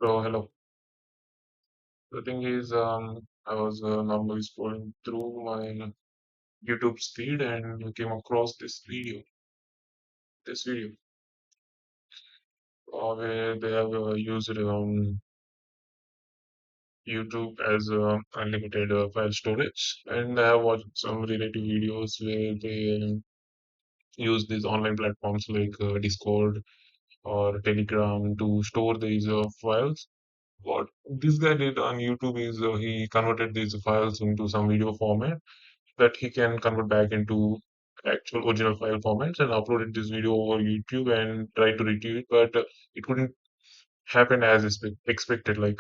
So hello. The thing is, I was normally scrolling through my YouTube feed and came across this video where they have used YouTube as unlimited file storage, and I have watched some related videos where they use these online platforms like Discord or Telegram to store these files. What this guy did on YouTube is he converted these files into some video format that he can convert back into actual original file formats and uploaded this video over YouTube and try to retrieve it, but it couldn't happen as expected. Like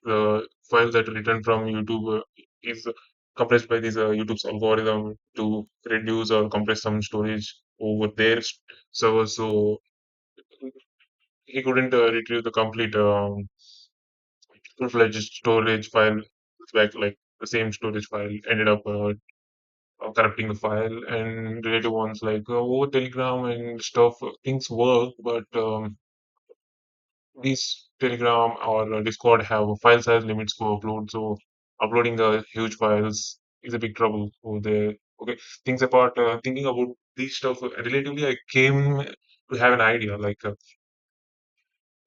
the files that return from YouTube is compressed by this YouTube's algorithm to reduce or compress some storage over their server. So he couldn't retrieve the complete full-fledged storage file back, like the same storage file ended up corrupting the file, and related ones like over Telegram and stuff. Things work, but these Telegram or Discord have file size limits for upload. So uploading the huge files is a big trouble over there. Okay, things apart, thinking about these stuff, relatively, I came to have an idea like,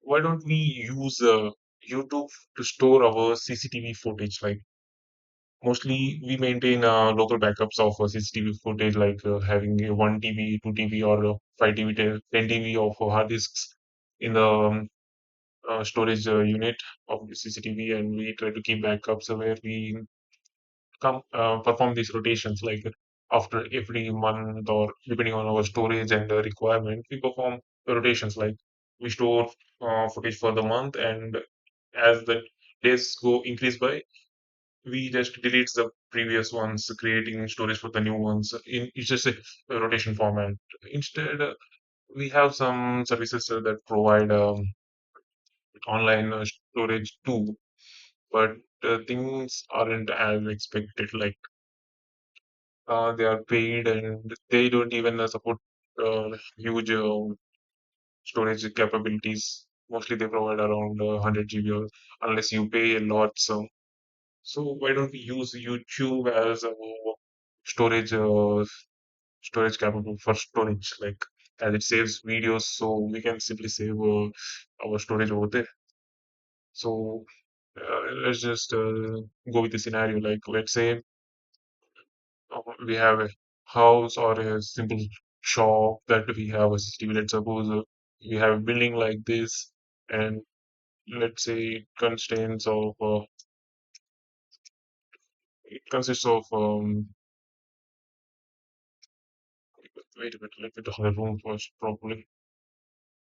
why don't we use YouTube to store our CCTV footage? Like, mostly, we maintain local backups of CCTV footage, like having a 1 TB, 2 TB, or 5 TB, 10 TB of hard disks in the storage unit of the CCTV, and we try to keep backups where we perform these rotations, like after every month or depending on our storage and requirement, we perform rotations, like we store footage for the month, and as the days go increase by, we just delete the previous ones, creating storage for the new ones. It's just a rotation format. Instead, we have some services that provide online storage too, but things aren't as expected. Like they are paid, and they don't even support huge storage capabilities. Mostly, they provide around 100 GB, unless you pay a lot. So why don't we use YouTube as a storage storage capable for storage, like as it saves videos, so we can simply save our storage over there. So let's just go with the scenario, like let's say we have a house or a simple shop that we have a CCTV. Let's suppose we have a building like this, and let's say it consists of wait a minute, let me talk the room first properly.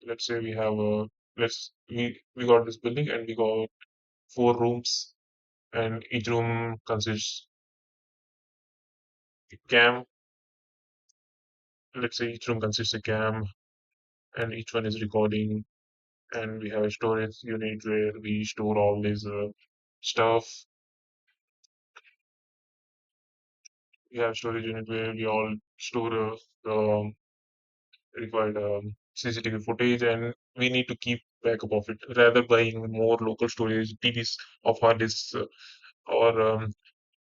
Let's say we have a we got this building and we got four rooms, and each room consists a cam. Let's say each room consists a cam, and each one is recording. And we have a storage unit where we store all this stuff. We have storage unit where we all store the required CCTV footage, and we need to keep backup of it rather buying more local storage TVs of hard disks, or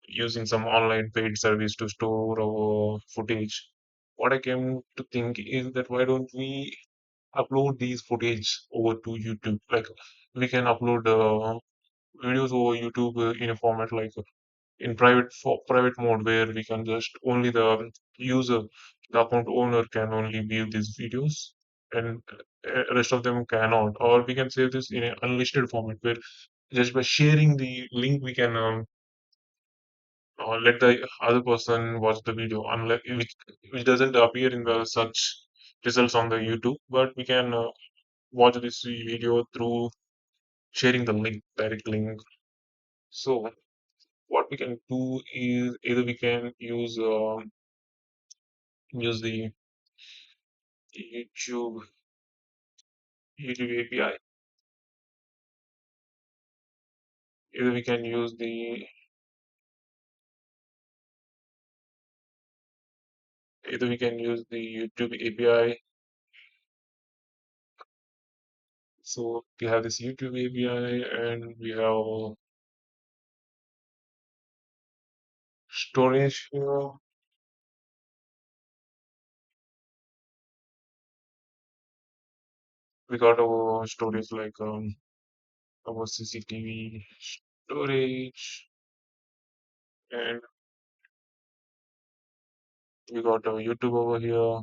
using some online paid service to store our footage. What I came to think is that why don't we upload these footage over to YouTube? Like we can upload videos over YouTube in a format like in private mode, where we can just only the user, the account owner can only view these videos, and rest of them cannot. Or we can save this in an unlisted format where just by sharing the link we can let the other person watch the video, unless which doesn't appear in the search results on the YouTube, but we can watch this video through sharing the link, direct link. So what we can do is either we can use the YouTube YouTube API, either we can use the YouTube API. So we have this YouTube API and we have storage here. We got our storage like our CCTV storage, and we got our YouTube over here,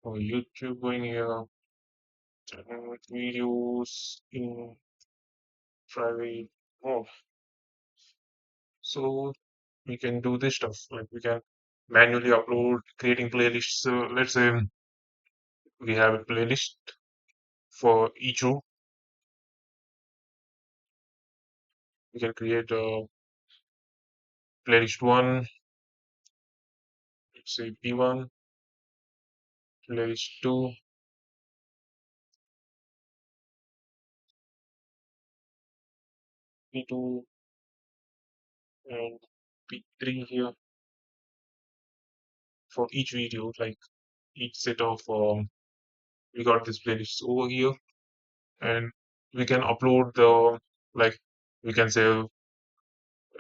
our YouTube going here, and videos in private mode. So we can do this stuff like we can manually upload, creating playlists. So let's say we have a playlist for each room. We can create a playlist one, let's say P1, playlist two, P2, and P3 here for each video, like each set of we got this playlist over here, and we can upload the like we can save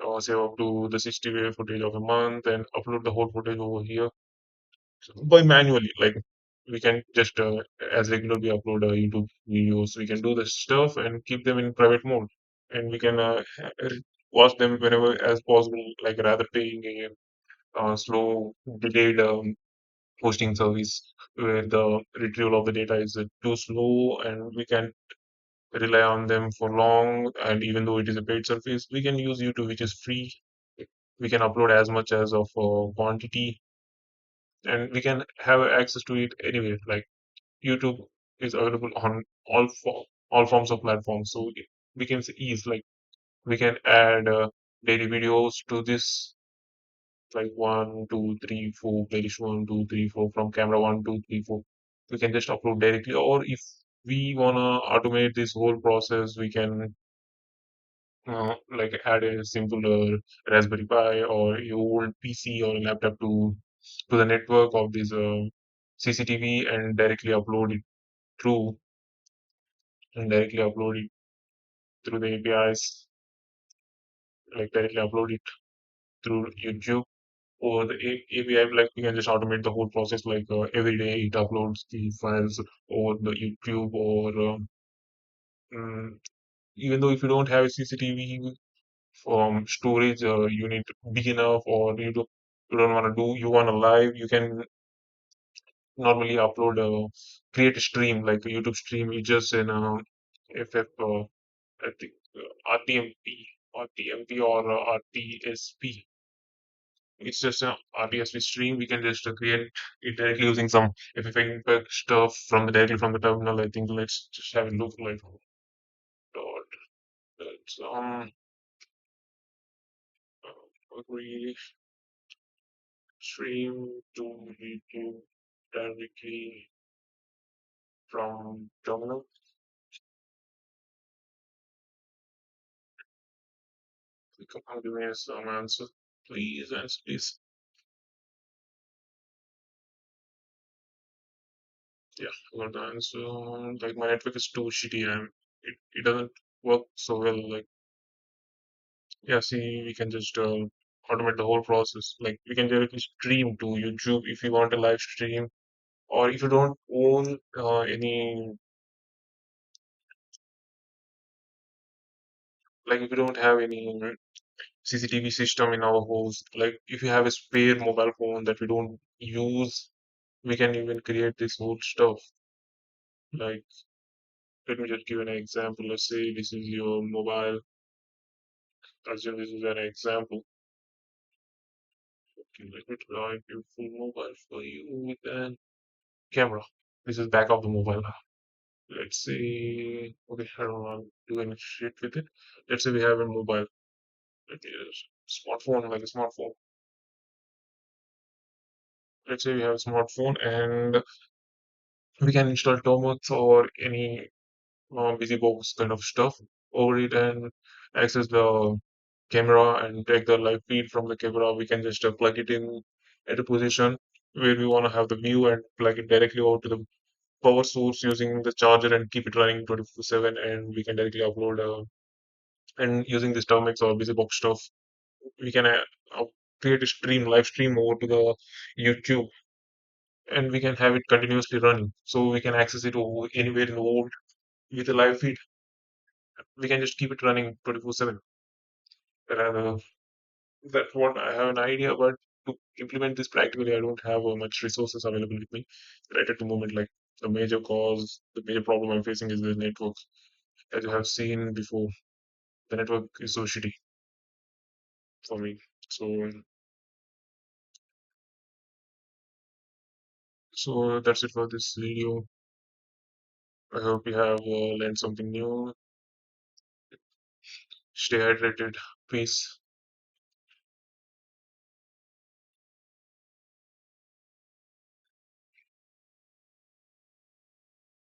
up to the 60 footage of a month and upload the whole footage over here. So by manually, like we can just as regularly upload YouTube videos. We can do this stuff and keep them in private mode, and we can watch them whenever as possible. Like rather paying a slow, delayed hosting service where the retrieval of the data is too slow, and we can rely on them for long. And even though it is a paid service, we can use YouTube, which is free. We can upload as much as of quantity, and we can have access to it anywhere. Like YouTube is available on all forms of platforms, so we can say ease like we can add daily videos to this, like one, two, three, four, playlist one, two, three, four from camera one, two, three, four. We can just upload directly, or if we wanna automate this whole process, we can like add a simple Raspberry Pi or your old PC or laptop to the network of this CCTV and through directly upload it through the APIs, like directly upload it through YouTube or the API. Like we can just automate the whole process. Like every day it uploads the files over the YouTube or mm, even though if you don't have a CCTV storage unit big enough, or you don't want to do you want to live, you can normally upload create a stream like a YouTube stream. You just in FF I think RTMP or RTSP. It's just a RTSP stream. We can just create it directly using some FFmpeg stuff directly from the terminal. I think let's just have a look like dot that's agree stream to YouTube directly from terminal. Click on give me some answer, please, answer please. Yeah, got the answer. Like my network is too shitty and it doesn't work so well. Like yeah, see, we can just automate the whole process. Like we can directly stream to YouTube if you want a live stream, or if you don't own any, like if you don't have any CCTV system in our house, like if you have a spare mobile phone that we don't use, we can even create this whole stuff. Like let me just give an example. Let's say this is your mobile. Assume this is an example. Okay, let me try a beautiful mobile for you with an camera. This is back of the mobile. Let's say, okay, I don't want to do any shit with it. Let's say we have a mobile, like a smartphone, like a smartphone. Let's say we have a smartphone and we can install Tomox or any BusyBox kind of stuff over it and access the camera and take the live feed from the camera. We can just plug it in at a position where we want to have the view and plug it directly over to the power source using the charger and keep it running 24/7, and we can directly upload. And using this Termix or BusyBox stuff, we can create a live stream over to the YouTube, and we can have it continuously running. So we can access it anywhere in the world with a live feed. We can just keep it running 24/7. Rather, that's what I have an idea, but to implement this practically, I don't have much resources available with me right at the moment. Like the major problem I'm facing is the network. As you have seen before, the network is so shitty for me. So that's it for this video. I hope you have learned something new. Stay hydrated. Peace.